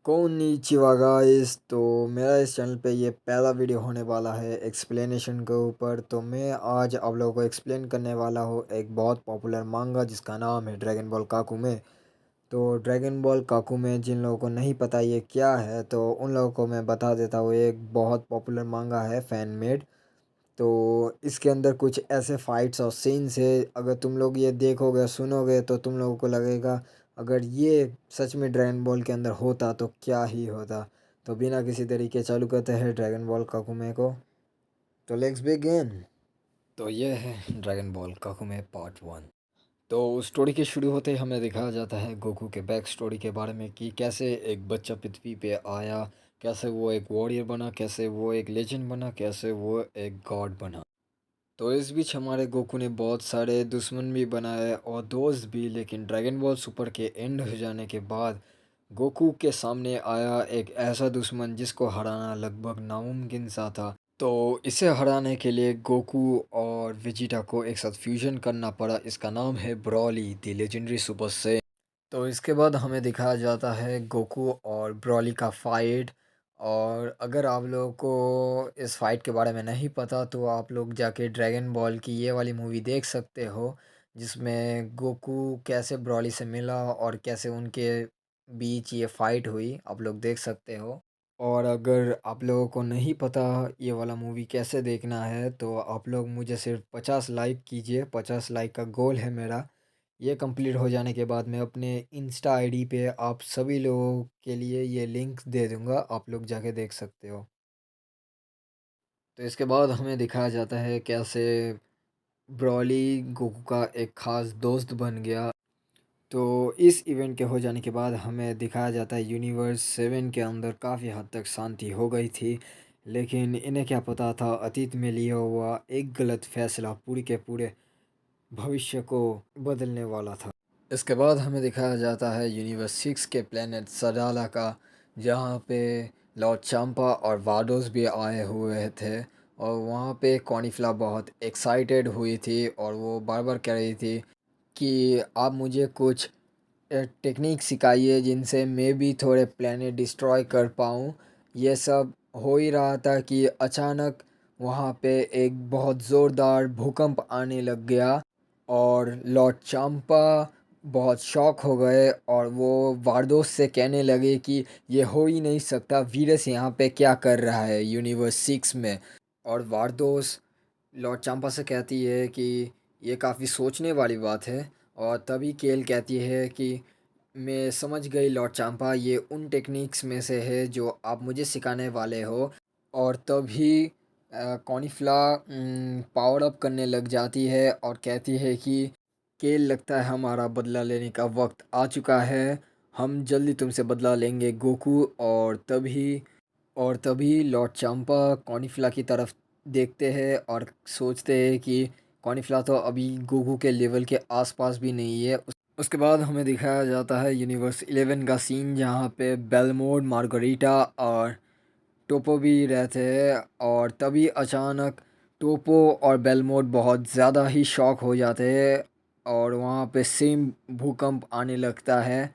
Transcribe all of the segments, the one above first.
Konnichiwa guys. तो मेरा इस चैनल पे ये पहला वीडियो होने वाला है एक्सप्लेनेशन के ऊपर। तो मैं आज आप लोगों को एक्सप्लेन करने वाला हूँ एक बहुत पॉपुलर मांगा जिसका नाम है ड्रैगन बॉल काकुमे। तो ड्रैगन बॉल काकुमे जिन लोगों को नहीं पता ये क्या है तो उन लोगों को मैं बता देता हूँ। ये एक बहुत पॉपुलर मांगा है, फैन मेड। तो इसके अंदर कुछ ऐसे फाइट्स और सीन्स है, अगर तुम लोग ये देखोगे सुनोगे तो तुम लोगों को लगेगा अगर ये सच में ड्रैगन बॉल के अंदर होता तो क्या ही होता। तो बिना किसी तरीके चालू करते हैं ड्रैगन बॉल काकुमे को। तो लेट्स बिगिन। तो ये है ड्रैगन बॉल काकुमे पार्ट 1। तो स्टोरी के शुरू होते ही हमें दिखाया जाता है गोकू के बैक स्टोरी के बारे में कि कैसे एक बच्चा पृथ्वी पे आया, कैसे वो एक वॉरियर बना, कैसे वो एक लेजेंड बना, कैसे वो एक गॉड बना। तो इस बीच हमारे गोकू ने बहुत सारे दुश्मन भी बनाए और दोस्त भी, लेकिन ड्रैगन बॉल सुपर के एंड हो जाने के बाद गोकू के सामने आया एक ऐसा दुश्मन जिसको हराना लगभग नामुमकिन सा था। तो इसे हराने के लिए गोकू और वेजिटा को एक साथ फ्यूजन करना पड़ा। इसका नाम है ब्रॉली द लेजेंडरी सुपर से। तो इसके बाद हमें दिखाया जाता है गोकू और ब्रॉली का फाइट। और अगर आप लोगों को इस फाइट के बारे में नहीं पता तो आप लोग जाके ड्रैगन बॉल की ये वाली मूवी देख सकते हो, जिसमें गोकू कैसे ब्रॉली से मिला और कैसे उनके बीच ये फाइट हुई, आप लोग देख सकते हो। और अगर आप लोगों को नहीं पता ये वाला मूवी कैसे देखना है तो आप लोग मुझे सिर्फ 50 लाइक कीजिए। 50 लाइक का गोल है मेरा। ये कंप्लीट हो जाने के बाद मैं अपने इंस्टा आईडी पे आप सभी लोगों के लिए ये लिंक दे दूँगा, आप लोग जाके देख सकते हो। तो इसके बाद हमें दिखाया जाता है कैसे ब्रॉली गोकू का एक ख़ास दोस्त बन गया। तो इस इवेंट के हो जाने के बाद हमें दिखाया जाता है यूनिवर्स 7 के अंदर काफ़ी हद तक शांति हो गई थी, लेकिन इन्हें क्या पता था अतीत में लिया हुआ एक गलत फ़ैसला पूरे के पूरे भविष्य को बदलने वाला था। इसके बाद हमें दिखाया जाता है यूनिवर्स 6 के प्लेनेट सडाला का, जहाँ पे लॉर्ड चांपा और वाडोस भी आए हुए थे। और वहाँ पे कॉर्निफ्ला बहुत एक्साइटेड हुई थी और वो बार बार कह रही थी कि आप मुझे कुछ टेक्निक सिखाइए जिनसे मैं भी थोड़े प्लेनेट डिस्ट्रॉय कर पाऊँ। ये सब हो ही रहा था कि अचानक वहाँ पे एक बहुत ज़ोरदार भूकंप आने लग गया और लॉर्ड चांपा बहुत शॉक हो गए और वो वारदोस से कहने लगे कि ये हो ही नहीं सकता, वीरस यहाँ पे क्या कर रहा है यूनिवर्स 6 में। और वारदोस लॉर्ड चांपा से कहती है कि ये काफ़ी सोचने वाली बात है। और तभी केल कहती है कि मैं समझ गई लॉर्ड चांपा, ये उन टेक्निक्स में से है जो आप मुझे सिखाने वाले हो। और तभी कॉर्निफ्ला पावर अप करने लग जाती है और कहती है कि केल, लगता है हमारा बदला लेने का वक्त आ चुका है, हम जल्दी तुमसे बदला लेंगे गोकू। और तभी लॉर्ड चांपा कॉर्निफ्ला की तरफ देखते हैं और सोचते हैं कि कॉर्निफ्ला तो अभी गोकू के लेवल के आसपास भी नहीं है। उसके बाद हमें दिखाया जाता है यूनिवर्स 11 का सीन, जहाँ पे बेलमोड, मार्गरीटा और टोपो भी रहते हैं। और तभी अचानक टोपो और बेलमोड बहुत ज़्यादा ही शॉक हो जाते हैं और वहाँ पे सेम भूकंप आने लगता है।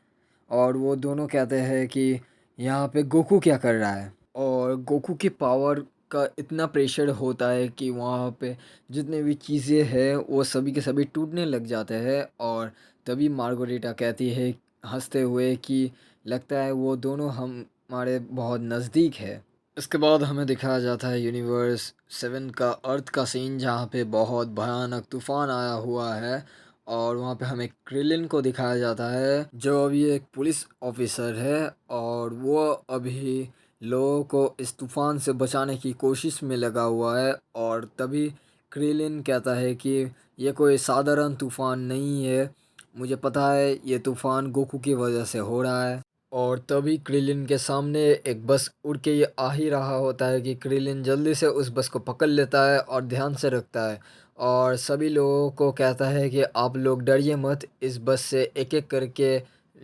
और वो दोनों कहते हैं कि यहाँ पे गोकू क्या कर रहा है। और गोकू के पावर का इतना प्रेशर होता है कि वहाँ पे जितने भी चीज़ें हैं वो सभी के सभी टूटने लग जाते हैं। और तभी मार्गोरेटा कहती है हंसते हुए कि लगता है वो दोनों हमारे बहुत नज़दीक है। इसके बाद हमें दिखाया जाता है यूनिवर्स 7 का अर्थ का सीन, जहाँ पे बहुत भयानक तूफान आया हुआ है। और वहाँ पे हमें क्रिलिन को दिखाया जाता है जो अभी एक पुलिस ऑफिसर है और वो अभी लोगों को इस तूफान से बचाने की कोशिश में लगा हुआ है। और तभी क्रिलिन कहता है कि ये कोई साधारण तूफान नहीं है, मुझे पता है ये तूफान गोकू की वजह से हो रहा है। और तभी क्रिलिन के सामने एक बस उड़ के ये आ ही रहा होता है कि क्रिलिन जल्दी से उस बस को पकड़ लेता है और ध्यान से रखता है और सभी लोगों को कहता है कि आप लोग डरिए मत, इस बस से एक एक करके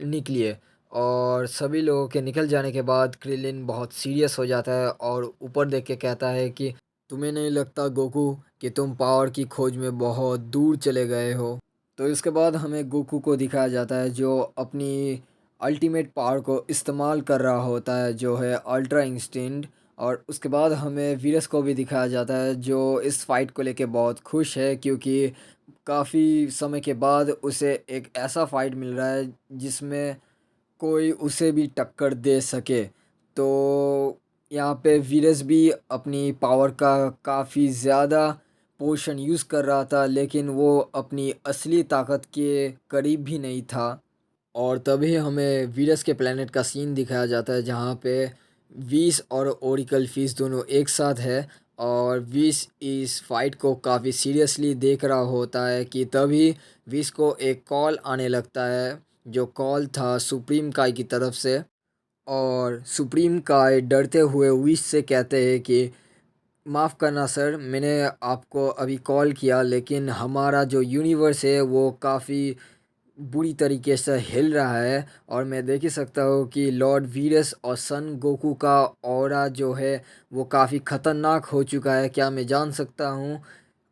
निकलिए। और सभी लोगों के निकल जाने के बाद क्रिलिन बहुत सीरियस हो जाता है और ऊपर देख के कहता है कि तुम्हें नहीं लगता गोकू कि तुम पावर की खोज में बहुत दूर चले गए हो। तो इसके बाद हमें गोकू को दिखाया जाता है जो अपनी अल्टीमेट पावर को इस्तेमाल कर रहा होता है जो है अल्ट्रा इंस्टिंक्ट। और उसके बाद हमें वीरस को भी दिखाया जाता है जो इस फाइट को लेके बहुत खुश है क्योंकि काफ़ी समय के बाद उसे एक ऐसा फाइट मिल रहा है जिसमें कोई उसे भी टक्कर दे सके। तो यहाँ पे वीरस भी अपनी पावर का काफ़ी ज़्यादा पोर्शन यूज़ कर रहा था लेकिन वो अपनी असली ताकत के करीब भी नहीं था। और तभी हमें वीरस के प्लेनेट का सीन दिखाया जाता है जहाँ पे विस और ओरिकल फिश दोनों एक साथ है। और विस इस फाइट को काफ़ी सीरियसली देख रहा होता है कि तभी विस को एक कॉल आने लगता है जो कॉल था सुप्रीम काय की तरफ से। और सुप्रीम काय डरते हुए विस से कहते हैं कि माफ़ करना सर, मैंने आपको अभी कॉल किया लेकिन हमारा जो यूनिवर्स है वो काफ़ी बुरी तरीके से हिल रहा है। और मैं देख ही सकता हूँ कि लॉर्ड वीरस और सन गोकू का ऑरा जो है वो काफ़ी ख़तरनाक हो चुका है। क्या मैं जान सकता हूँ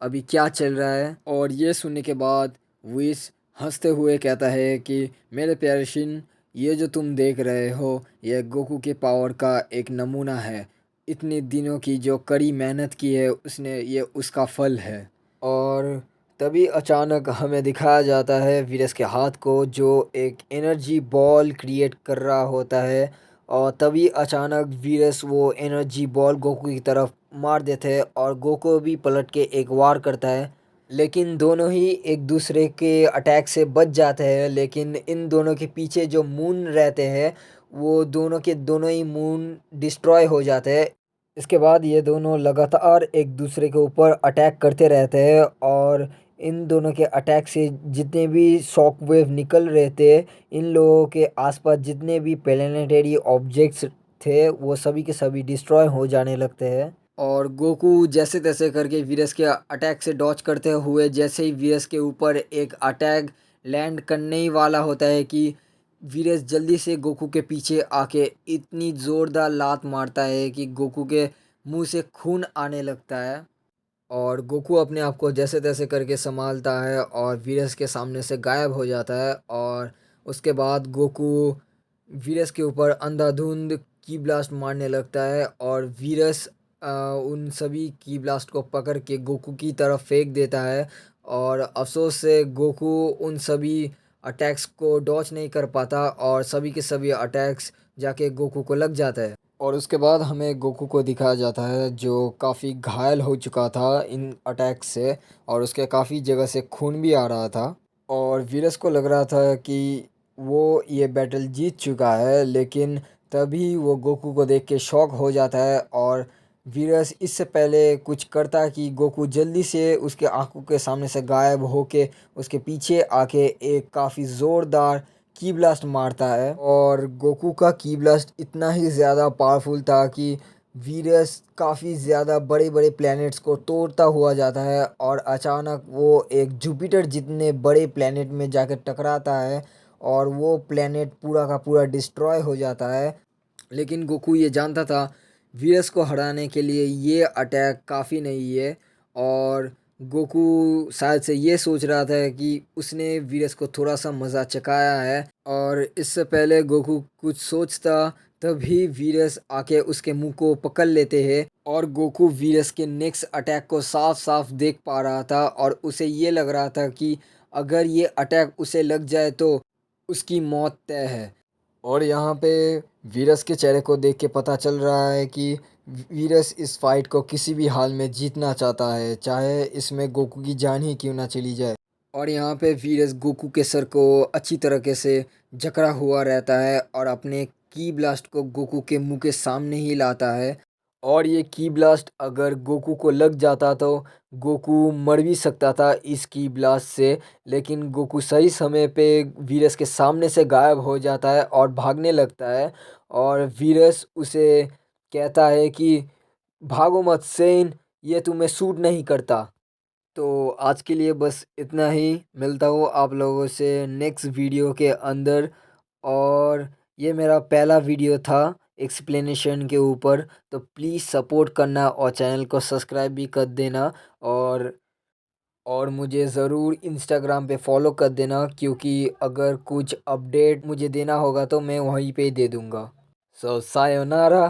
अभी क्या चल रहा है? और ये सुनने के बाद विस हंसते हुए कहता है कि मेरे प्यारे शिन, ये जो तुम देख रहे हो यह गोकू के पावर का एक नमूना है। इतने दिनों की जो कड़ी मेहनत की है उसने, ये उसका फल है। और तभी अचानक हमें दिखाया जाता है वीरस के हाथ को जो एक एनर्जी बॉल क्रिएट कर रहा होता है। और तभी अचानक वीरस वो एनर्जी बॉल गोकू की तरफ मार देते हैं और गोकू भी पलट के एक वार करता है। लेकिन दोनों ही एक दूसरे के अटैक से बच जाते हैं लेकिन इन दोनों के पीछे जो मून रहते हैं वो दोनों के दोनों ही मून डिस्ट्रॉय हो जाते हैं। इसके बाद ये दोनों लगातार एक दूसरे के ऊपर अटैक करते रहते हैं और इन दोनों के अटैक से जितने भी शॉक वेव निकल रहे थे, इन लोगों के आसपास जितने भी प्लेनेटरी ऑब्जेक्ट्स थे वो सभी के सभी डिस्ट्रॉय हो जाने लगते हैं। और गोकू जैसे तैसे करके वीरस के अटैक से डॉच करते हुए जैसे ही वीरस के ऊपर एक अटैक लैंड करने ही वाला होता है कि वीरेश जल्दी से गोकू के पीछे आके इतनी ज़ोरदार लात मारता है कि गोकू के मुंह से खून आने लगता है। और गोकू अपने आप को जैसे तैसे करके संभालता है और वीरस के सामने से गायब हो जाता है। और उसके बाद गोकू वीरस के ऊपर अंधाधुंध की ब्लास्ट मारने लगता है और वीरस उन सभी की ब्लास्ट को पकड़ के गोकू की तरफ फेंक देता है। और अफसोस से गोकू उन सभी अटैक्स को डॉच नहीं कर पाता और सभी के सभी अटैक्स जाके गोकू को लग जाता है। और उसके बाद हमें गोकू को दिखाया जाता है जो काफ़ी घायल हो चुका था इन अटैक से और उसके काफ़ी जगह से खून भी आ रहा था। और वीरस को लग रहा था कि वो ये बैटल जीत चुका है लेकिन तभी वो गोकू को देख के शॉक हो जाता है। और वीरस इससे पहले कुछ करता कि गोकू जल्दी से उसके आंखों के सामने से गायब होके उसके पीछे आके एक काफ़ी ज़ोरदार की ब्लास्ट मारता है। और गोकू का की ब्लास्ट इतना ही ज़्यादा पावरफुल था कि वीरस काफ़ी ज़्यादा बड़े बड़े प्लैनेट्स को तोड़ता हुआ जाता है और अचानक वो एक जुपिटर जितने बड़े प्लैनेट में जाकर टकराता है और वो प्लैनेट पूरा का पूरा डिस्ट्रॉय हो जाता है। लेकिन गोकू ये जानता था वीरस को हराने के लिए ये अटैक काफ़ी नहीं है। और गोकू शायद से ये सोच रहा था कि उसने वीरस को थोड़ा सा मज़ा चखाया है। और इससे पहले गोकू कुछ सोचता तभी वीरस आके उसके मुंह को पकड़ लेते हैं। और गोकू वीरस के नेक्स्ट अटैक को साफ साफ देख पा रहा था और उसे ये लग रहा था कि अगर ये अटैक उसे लग जाए तो उसकी मौत तय है। और यहाँ पे वीरस के चेहरे को देख के पता चल रहा है कि वीरस इस फाइट को किसी भी हाल में जीतना चाहता है, चाहे इसमें गोकू की जान ही क्यों ना चली जाए। और यहाँ पे वीरस गोकू के सर को अच्छी तरीके से जकड़ा हुआ रहता है और अपने की ब्लास्ट को गोकू के मुंह के सामने ही लाता है। और ये की ब्लास्ट अगर गोकू को लग जाता तो गोकू मर भी सकता था इस की ब्लास्ट से। लेकिन गोकू सही समय पे वीरस के सामने से गायब हो जाता है और भागने लगता है। और वीरस उसे कहता है कि भागो मत सेन, ये तुम्हें सूट नहीं करता। तो आज के लिए बस इतना ही, मिलता हूँ आप लोगों से नेक्स्ट वीडियो के अंदर। और ये मेरा पहला वीडियो था एक्सप्लेनेशन के ऊपर, तो प्लीज़ सपोर्ट करना और चैनल को सब्सक्राइब भी कर देना। और और मुझे ज़रूर इंस्टाग्राम पे फॉलो कर देना, क्योंकि अगर कुछ अपडेट मुझे देना होगा तो मैं वहीं पे दे दूँगा। सो सायोनारा।